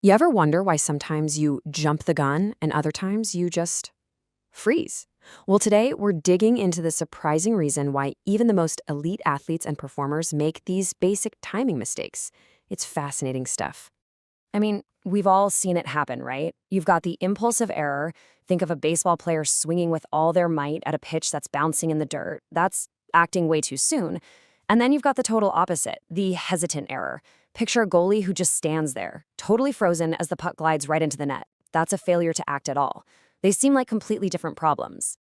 You ever wonder why sometimes you jump the gun and other times you just freeze? Well, today we're digging into the surprising reason why even the most elite athletes and performers make these basic timing mistakes. It's fascinating stuff. I mean, we've all seen it happen, right? You've got the impulsive error. Think of a baseball player swinging with all their might at a pitch that's bouncing in the dirt. That's acting way too soon. And then you've got the total opposite, the hesitant error. Picture a goalie who just stands there, totally frozen as the puck glides right into the net. That's a failure to act at all. They seem like completely different problems.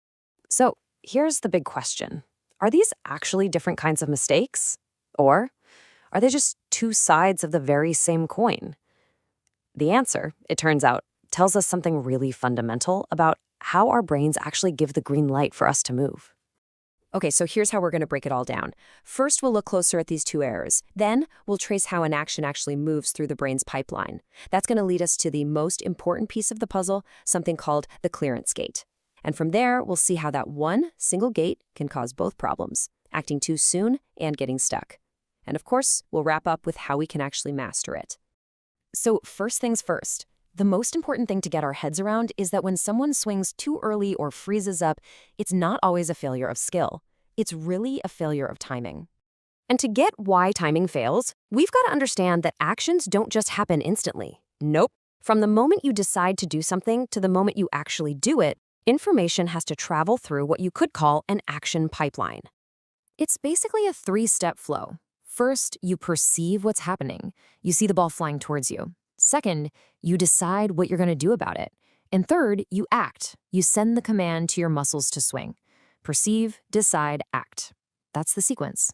So here's the big question. Are these actually different kinds of mistakes? Or are they just two sides of the very same coin? The answer, it turns out, tells us something really fundamental about how our brains actually give the green light for us to move. Okay, so here's how we're going to break it all down. First, we'll look closer at these two errors. Then, we'll trace how an action actually moves through the brain's pipeline. That's going to lead us to the most important piece of the puzzle, something called the clearance gate. And from there, we'll see how that one single gate can cause both problems, acting too soon and getting stuck. And of course, we'll wrap up with how we can actually master it. So first things first, the most important thing to get our heads around is that when someone swings too early or freezes up, it's not always a failure of skill. It's really a failure of timing. And to get why timing fails, we've got to understand that actions don't just happen instantly. Nope. From the moment you decide to do something to the moment you actually do it, information has to travel through what you could call an action pipeline. It's basically a three-step flow. First, you perceive what's happening. You see the ball flying towards you. Second, you decide what you're going to do about it. And third, you act. You send the command to your muscles to swing. Perceive, decide, act. That's the sequence.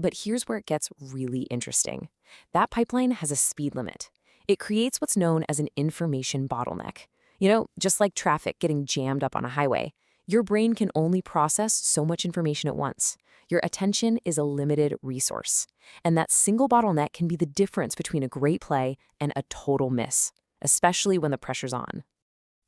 But here's where it gets really interesting. That pipeline has a speed limit. It creates what's known as an information bottleneck. You know, just like traffic getting jammed up on a highway, your brain can only process so much information at once. Your attention is a limited resource. And that single bottleneck can be the difference between a great play and a total miss, especially when the pressure's on.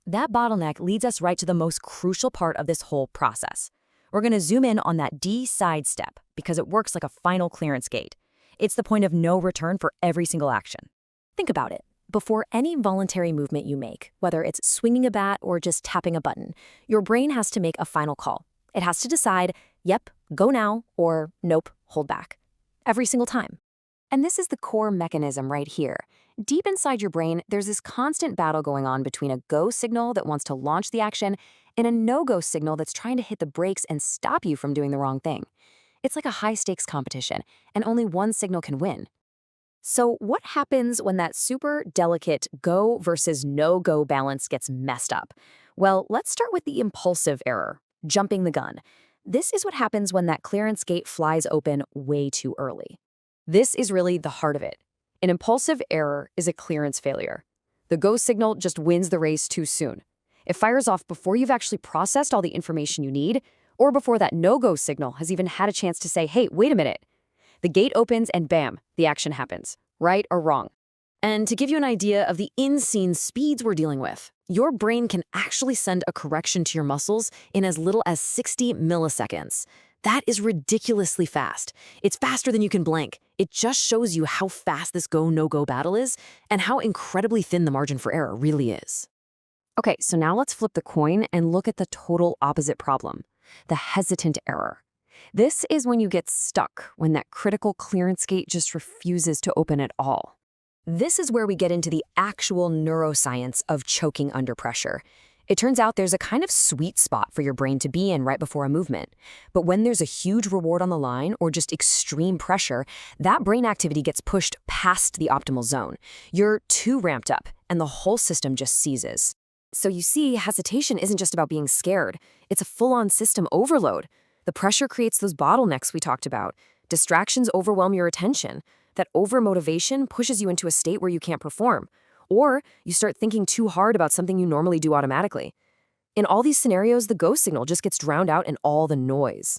That bottleneck leads us right to the most crucial part of this whole process. We're going to zoom in on that decide step because it works like a final clearance gate. It's the point of no return for every single action. Think about it. Before any voluntary movement you make, whether it's swinging a bat or just tapping a button, your brain has to make a final call. It has to decide, yep, go now, or nope, hold back. Every single time. And this is the core mechanism right here. Deep inside your brain, there's this constant battle going on between a go signal that wants to launch the action and a no-go signal that's trying to hit the brakes and stop you from doing the wrong thing. It's like a high-stakes competition, and only one signal can win. So what happens when that super delicate go versus no-go balance gets messed up? Well, let's start with the impulsive error, jumping the gun. This is what happens when that clearance gate flies open way too early. This is really the heart of it. An impulsive error is a clearance failure. The go signal just wins the race too soon. It fires off before you've actually processed all the information you need, or before that no-go signal has even had a chance to say, hey, wait a minute. The gate opens and bam, the action happens, right or wrong. And to give you an idea of the insane speeds we're dealing with, your brain can actually send a correction to your muscles in as little as 60 milliseconds. That is ridiculously fast. It's faster than you can blink. It just shows you how fast this go-no-go battle is and how incredibly thin the margin for error really is. Okay, so now let's flip the coin and look at the total opposite problem, the hesitant error. This is when you get stuck, when that critical clearance gate just refuses to open at all. This is where we get into the actual neuroscience of choking under pressure. It turns out there's a kind of sweet spot for your brain to be in right before a movement. But when there's a huge reward on the line or just extreme pressure, that brain activity gets pushed past the optimal zone. You're too ramped up, and the whole system just seizes. So you see, hesitation isn't just about being scared. It's a full-on system overload. The pressure creates those bottlenecks we talked about. Distractions overwhelm your attention. That overmotivation pushes you into a state where you can't perform. Or you start thinking too hard about something you normally do automatically. In all these scenarios, the go signal just gets drowned out in all the noise.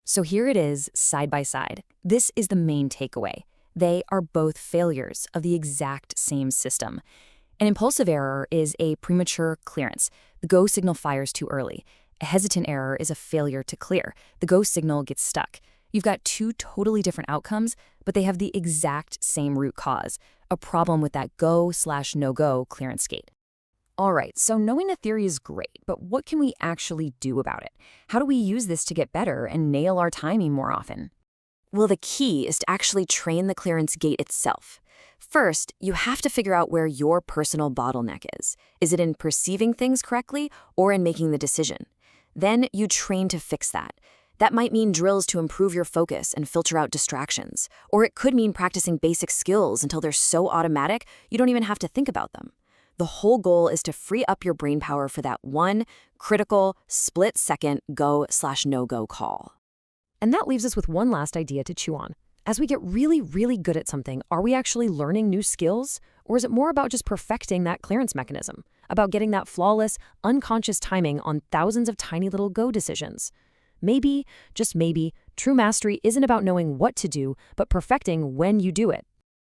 So here it is, side by side. This is the main takeaway. They are both failures of the exact same system. An impulsive error is a premature clearance. The go signal fires too early. A hesitant error is a failure to clear. The go signal gets stuck. You've got two totally different outcomes, but they have the exact same root cause, a problem with that go/no-go clearance gate. All right, so knowing a theory is great, but what can we actually do about it? How do we use this to get better and nail our timing more often? Well, the key is to actually train the clearance gate itself. First, you have to figure out where your personal bottleneck is. Is it in perceiving things correctly or in making the decision? Then you train to fix that. That might mean drills to improve your focus and filter out distractions, or it could mean practicing basic skills until they're so automatic you don't even have to think about them. The whole goal is to free up your brain power for that one critical, split-second go/no-go call. And that leaves us with one last idea to chew on. As we get really, really good at something, are we actually learning new skills? Or is it more about just perfecting that clearance mechanism? About getting that flawless, unconscious timing on thousands of tiny little go decisions? Maybe, just maybe, true mastery isn't about knowing what to do, but perfecting when you do it.